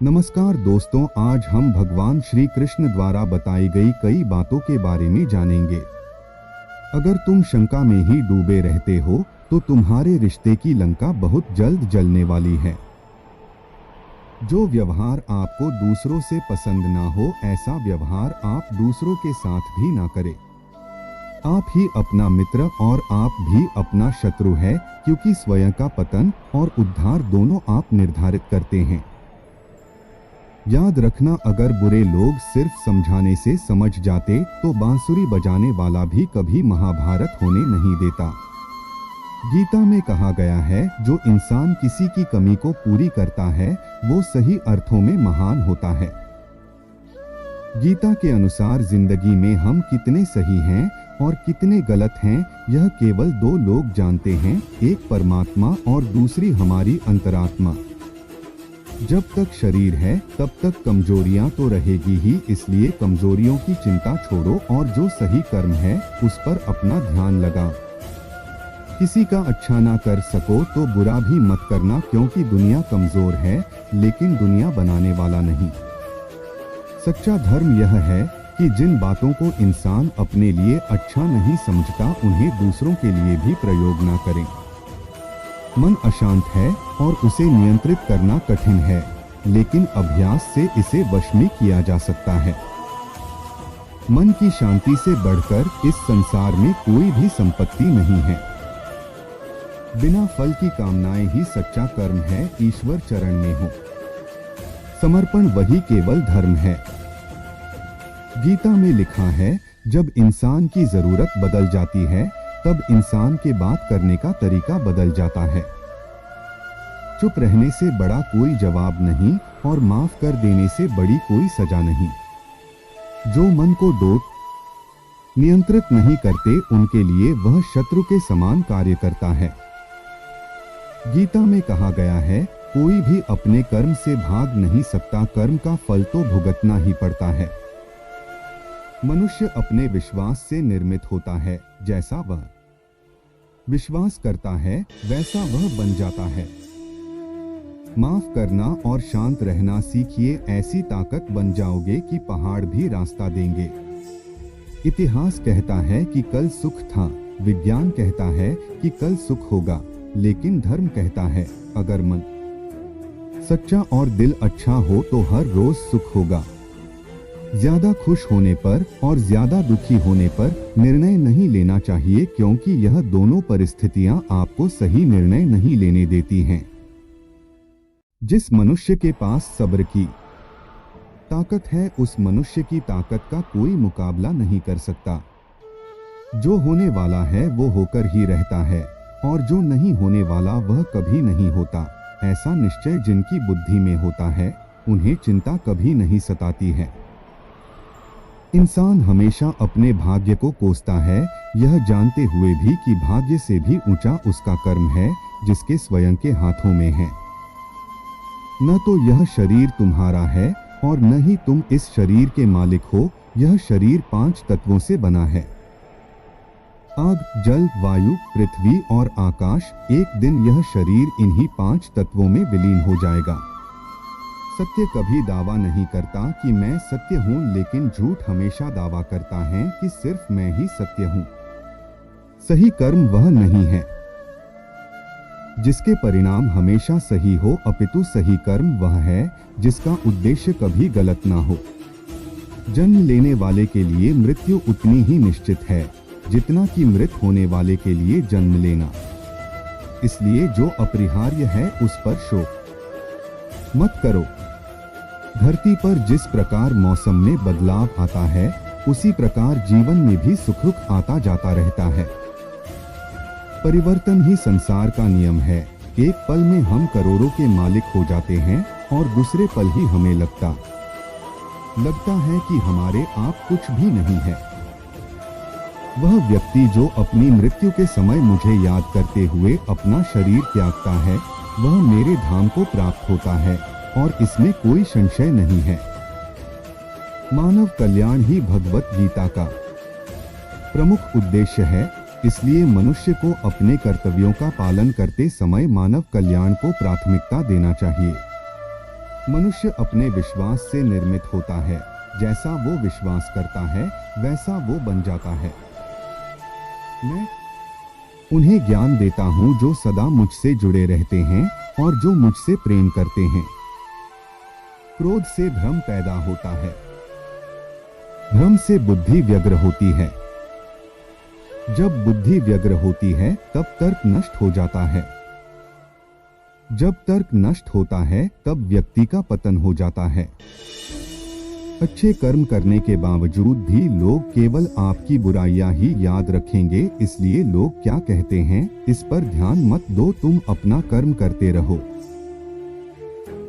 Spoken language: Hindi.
नमस्कार दोस्तों, आज हम भगवान श्री कृष्ण द्वारा बताई गई कई बातों के बारे में जानेंगे। अगर तुम शंका में ही डूबे रहते हो तो तुम्हारे रिश्ते की लंका बहुत जल्द जलने वाली है। जो व्यवहार आपको दूसरों से पसंद ना हो, ऐसा व्यवहार आप दूसरों के साथ भी ना करें। आप ही अपना मित्र और आप भी अपना शत्रु है, क्योंकि स्वयं का पतन और उद्धार दोनों आप निर्धारित करते हैं। याद रखना, अगर बुरे लोग सिर्फ समझाने से समझ जाते तो बांसुरी बजाने वाला भी कभी महाभारत होने नहीं देता। गीता में कहा गया है, जो इंसान किसी की कमी को पूरी करता है वो सही अर्थों में महान होता है। गीता के अनुसार जिंदगी में हम कितने सही हैं और कितने गलत हैं, यह केवल दो लोग जानते हैं, एक परमात्मा और दूसरी हमारी अंतरात्मा। जब तक शरीर है तब तक कमजोरियां तो रहेगी ही, इसलिए कमजोरियों की चिंता छोड़ो और जो सही कर्म है उस पर अपना ध्यान लगाओ। किसी का अच्छा ना कर सको तो बुरा भी मत करना, क्योंकि दुनिया कमजोर है लेकिन दुनिया बनाने वाला नहीं। सच्चा धर्म यह है कि जिन बातों को इंसान अपने लिए अच्छा नहीं समझता उन्हें दूसरों के लिए भी प्रयोग ना करें। मन अशांत है और उसे नियंत्रित करना कठिन है, लेकिन अभ्यास से इसे वश में किया जा सकता है। मन की शांति से बढ़कर इस संसार में कोई भी संपत्ति नहीं है। बिना फल की कामनाएं ही सच्चा कर्म है, ईश्वर चरण में हो समर्पण वही केवल धर्म है। गीता में लिखा है, जब इंसान की जरूरत बदल जाती है तब इंसान के बात करने का तरीका बदल जाता है। चुप रहने से बड़ा कोई जवाब नहीं और माफ कर देने से बड़ी कोई सजा नहीं। जो मन को नियंत्रित नहीं करते उनके लिए वह शत्रु के समान कार्य करता है। गीता में कहा गया है, कोई भी अपने कर्म से भाग नहीं सकता, कर्म का फल तो भुगतना ही पड़ता है। मनुष्य अपने विश्वास से निर्मित होता है, जैसा वह विश्वास करता है वैसा वह बन जाता है। माफ करना और शांत रहना सीखिए, ऐसी ताकत बन जाओगे कि पहाड़ भी रास्ता देंगे। इतिहास कहता है कि कल सुख था, विज्ञान कहता है कि कल सुख होगा, लेकिन धर्म कहता है अगर मन सच्चा और दिल अच्छा हो तो हर रोज सुख होगा। ज्यादा खुश होने पर और ज्यादा दुखी होने पर निर्णय नहीं लेना चाहिए, क्योंकि यह दोनों परिस्थितियां आपको सही निर्णय नहीं लेने देती हैं। जिस मनुष्य के पास सब्र की ताकत है, उस मनुष्य की ताकत का कोई मुकाबला नहीं कर सकता। जो होने वाला है वो होकर ही रहता है और जो नहीं होने वाला वह कभी नहीं होता। ऐसा निश्चय जिनकी बुद्धि में होता है उन्हें चिंता कभी नहीं सताती है। इंसान हमेशा अपने भाग्य को कोसता है, यह जानते हुए भी कि भाग्य से भी ऊंचा उसका कर्म है जिसके स्वयं के हाथों में है। न तो यह शरीर तुम्हारा है और न ही तुम इस शरीर के मालिक हो। यह शरीर 5 तत्वों से बना है, आग, जल, वायु, पृथ्वी और आकाश। एक दिन यह शरीर इन्हीं 5 तत्वों में विलीन हो जाएगा। सत्य कभी दावा नहीं करता कि मैं सत्य हूं, लेकिन झूठ हमेशा दावा करता है कि सिर्फ मैं ही सत्य हूं। सही कर्म वह नहीं है जिसके परिणाम हमेशा सही हो, अपितु सही कर्म वह है जिसका उद्देश्य कभी गलत ना हो। जन्म लेने वाले के लिए मृत्यु उतनी ही निश्चित है जितना कि मृत होने वाले के लिए जन्म लेना। इसलिए जो अपरिहार्य है उस पर शोक मत करो। धरती पर जिस प्रकार मौसम में बदलाव आता है, उसी प्रकार जीवन में भी सुख दुख आता जाता रहता है। परिवर्तन ही संसार का नियम है। एक पल में हम करोड़ों के मालिक हो जाते हैं और दूसरे पल ही हमें लगता है कि हमारे आप कुछ भी नहीं है। वह व्यक्ति जो अपनी मृत्यु के समय मुझे याद करते हुए अपना शरीर त्यागता है, वह मेरे धाम को प्राप्त होता है और इसमें कोई संशय नहीं है। मानव कल्याण ही भगवत गीता का प्रमुख उद्देश्य है, इसलिए मनुष्य को अपने कर्तव्यों का पालन करते समय मानव कल्याण को प्राथमिकता देना चाहिए। मनुष्य अपने विश्वास से निर्मित होता है। जैसा वो विश्वास करता है वैसा वो बन जाता है। मैं उन्हें ज्ञान देता हूँ जो सदा मुझसे जुड़े रहते हैं और जो मुझसे प्रेम करते हैं। क्रोध से भ्रम पैदा होता है। भ्रम से बुद्धि व्यग्र होती है। जब बुद्धि व्यग्र होती है तब तर्क नष्ट हो जाता है। जब तर्क नष्ट होता है तब व्यक्ति का पतन हो जाता है। अच्छे कर्म करने के बावजूद भी लोग केवल आपकी बुराइयां ही याद रखेंगे, इसलिए लोग क्या कहते हैं इस पर ध्यान मत दो, तुम अपना कर्म करते रहो।